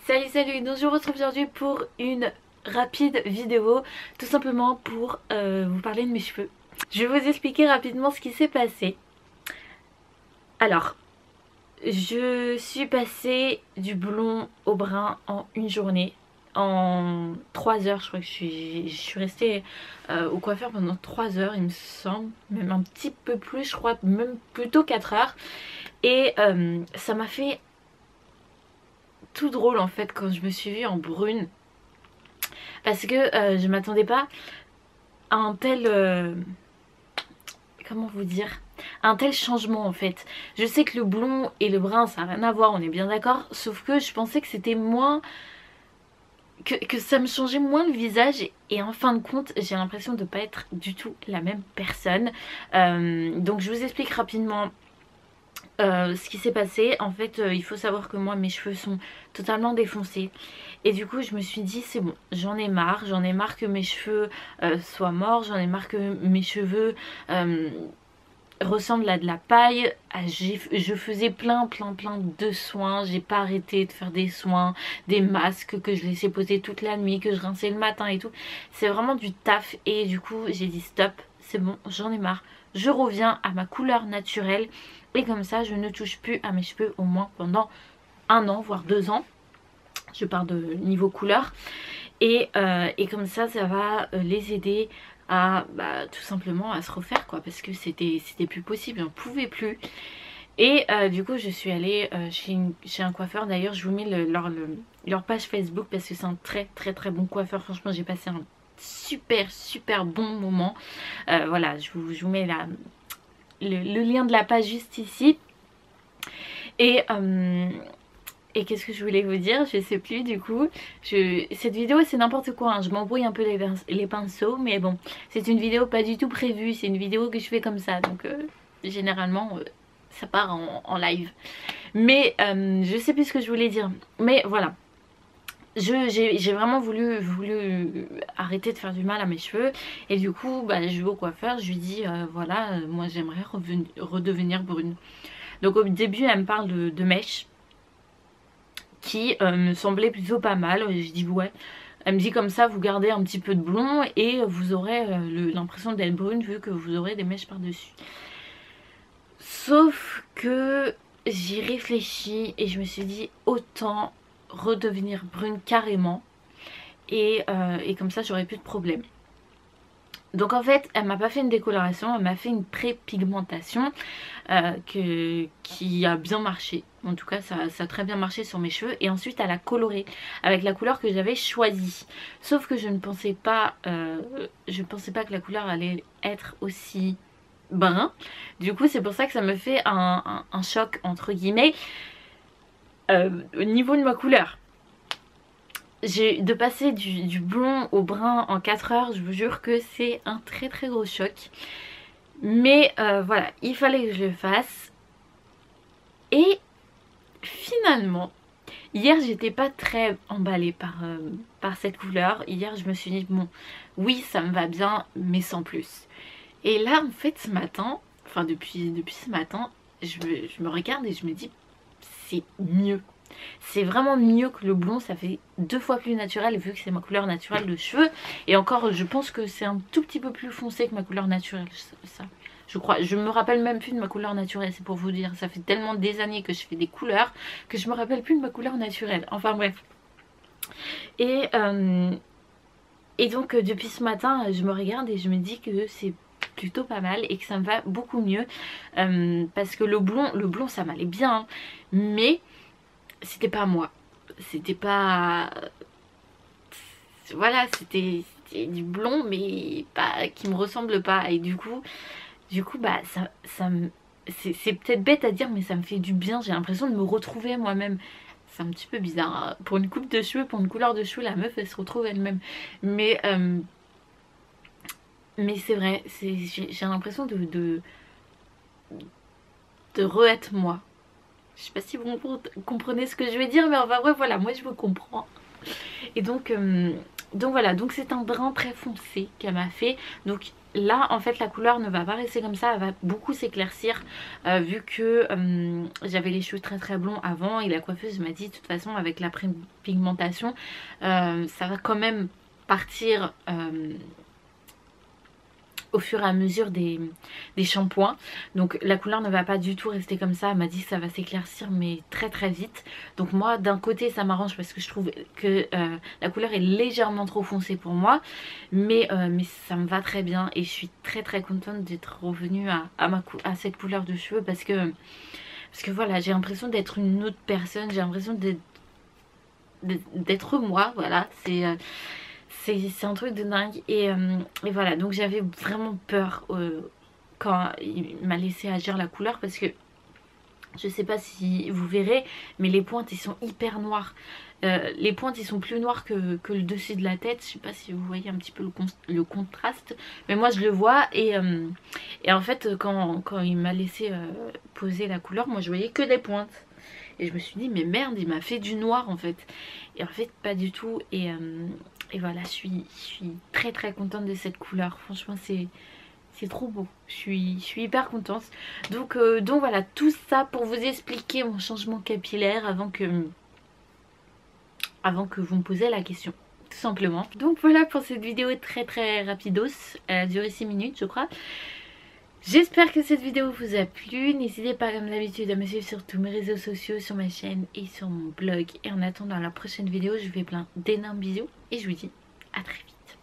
Salut, donc je vous retrouve aujourd'hui pour une rapide vidéo, tout simplement pour vous parler de mes cheveux. Je vais vous expliquer rapidement ce qui s'est passé. Alors, je suis passée du blond au brun en une journée, en 3 heures. Je crois que je suis restée au coiffeur pendant 3 heures il me semble, même un petit peu plus, je crois même plutôt 4 heures. Et ça m'a fait tout drôle en fait quand je me suis vue en brune, parce que je m'attendais pas à un tel comment vous dire, un tel changement en fait. Je sais que le blond et le brun ça n'a rien à voir, on est bien d'accord, sauf que je pensais que c'était moins que ça me changeait moins le visage, et en fin de compte j'ai l'impression de pas être du tout la même personne. Donc je vous explique rapidement ce qui s'est passé. En fait il faut savoir que moi mes cheveux sont totalement défoncés, et du coup je me suis dit c'est bon, j'en ai marre que mes cheveux soient morts, j'en ai marre que mes cheveux ressemblent à de la paille. Je faisais plein de soins, j'ai pas arrêté de faire des soins, des masques que je laissais poser toute la nuit, que je rinçais le matin et tout. C'est vraiment du taf, et du coup j'ai dit stop, c'est bon, j'en ai marre, je reviens à ma couleur naturelle, et comme ça je ne touche plus à mes cheveux au moins pendant 1 an voire 2 ans. Je pars de niveau couleur, et comme ça va les aider à tout simplement à se refaire quoi, parce que c'était plus possible, on pouvait plus. Et du coup je suis allée chez un coiffeur. D'ailleurs je vous mets leur page Facebook, parce que c'est un très bon coiffeur. Franchement j'ai passé un super bon moment. Voilà, je vous mets le lien de la page juste ici. Et qu'est-ce que je voulais vous dire, je sais plus du coup. Cette vidéo c'est n'importe quoi, hein. Je m'embrouille un peu les pinceaux, mais bon, c'est une vidéo pas du tout prévue, c'est une vidéo que je fais comme ça. Donc généralement ça part en live. Mais je sais plus ce que je voulais dire. Mais voilà, j'ai vraiment voulu arrêter de faire du mal à mes cheveux. Et du coup je vais au coiffeur, je lui dis voilà, moi j'aimerais redevenir brune. Donc au début elle me parle de mèches qui me semblait plutôt pas mal. Je dis ouais. Elle me dit comme ça vous gardez un petit peu de blond et vous aurez l'impression d'être brune vu que vous aurez des mèches par dessus. Sauf que j'y réfléchis et je me suis dit autant redevenir brune carrément, et comme ça j'aurais plus de problème. Donc en fait elle m'a pas fait une décoloration, elle m'a fait une pré-pigmentation qui a bien marché. En tout cas ça a très bien marché sur mes cheveux, et ensuite elle a coloré avec la couleur que j'avais choisie. Sauf que je ne pensais pas que la couleur allait être aussi brun. Du coup c'est pour ça que ça me fait un choc entre guillemets au niveau de ma couleur. De passer du blond au brun en 4 heures, je vous jure que c'est un très gros choc. Mais voilà, il fallait que je le fasse. Et finalement, hier j'étais pas très emballée par cette couleur. Hier je me suis dit bon, oui ça me va bien mais sans plus. Et là en fait ce matin, enfin depuis ce matin, je me regarde et je me dis c'est mieux. C'est vraiment mieux que le blond, ça fait 2 fois plus naturel vu que c'est ma couleur naturelle de cheveux. Et encore je pense que c'est un tout petit peu plus foncé que ma couleur naturelle, ça je crois. Je me rappelle même plus de ma couleur naturelle, c'est pour vous dire. Ça fait tellement des années que je fais des couleurs que je me rappelle plus de ma couleur naturelle. Enfin bref. Et donc depuis ce matin je me regarde et je me dis que c'est plutôt pas mal et que ça me va beaucoup mieux. Parce que le blond ça m'allait bien, hein, mais c'était pas moi, c'était pas, voilà, c'était du blond mais pas qui me ressemble pas. Et du coup c'est peut-être bête à dire mais ça me fait du bien, j'ai l'impression de me retrouver moi-même. C'est un petit peu bizarre, hein. Pour une coupe de cheveux, pour une couleur de cheveux, la meuf elle se retrouve elle-même. Mais c'est vrai, j'ai l'impression de re-être moi. Je sais pas si vous comprenez ce que je vais dire, mais enfin bref voilà, moi je vous comprends. Et donc voilà, donc c'est un brun très foncé qu'elle m'a fait. Donc là en fait la couleur ne va pas rester comme ça, elle va beaucoup s'éclaircir vu que j'avais les cheveux très très blonds avant et la coiffeuse m'a dit de toute façon avec la pigmentation ça va quand même partir au fur et à mesure des shampoings. Donc la couleur ne va pas du tout rester comme ça. Elle m'a dit que ça va s'éclaircir mais très très vite. Donc moi d'un côté ça m'arrange parce que je trouve que la couleur est légèrement trop foncée pour moi. Mais ça me va très bien et je suis très très contente d'être revenue à cette couleur de cheveux parce que voilà, j'ai l'impression d'être une autre personne. J'ai l'impression d'être moi, voilà. C'est un truc de dingue et voilà, donc j'avais vraiment peur quand il m'a laissé agir la couleur parce que je sais pas si vous verrez mais les pointes ils sont hyper noires. Les pointes ils sont plus noirs que le dessus de la tête. Je sais pas si vous voyez un petit peu le contraste mais moi je le vois et en fait quand il m'a laissé poser la couleur, moi je voyais que des pointes. Et je me suis dit mais merde, il m'a fait du noir en fait. Et en fait pas du tout. Et voilà, je suis très très contente de cette couleur. Franchement c'est trop beau. Je suis hyper contente. Donc voilà, tout ça pour vous expliquer mon changement capillaire avant que vous me posiez la question. Tout simplement. Donc voilà pour cette vidéo très très rapidos. Elle a duré 6 minutes je crois. J'espère que cette vidéo vous a plu. N'hésitez pas comme d'habitude à me suivre sur tous mes réseaux sociaux, sur ma chaîne et sur mon blog. Et en attendant la prochaine vidéo, je vous fais plein d'énormes bisous et je vous dis à très vite.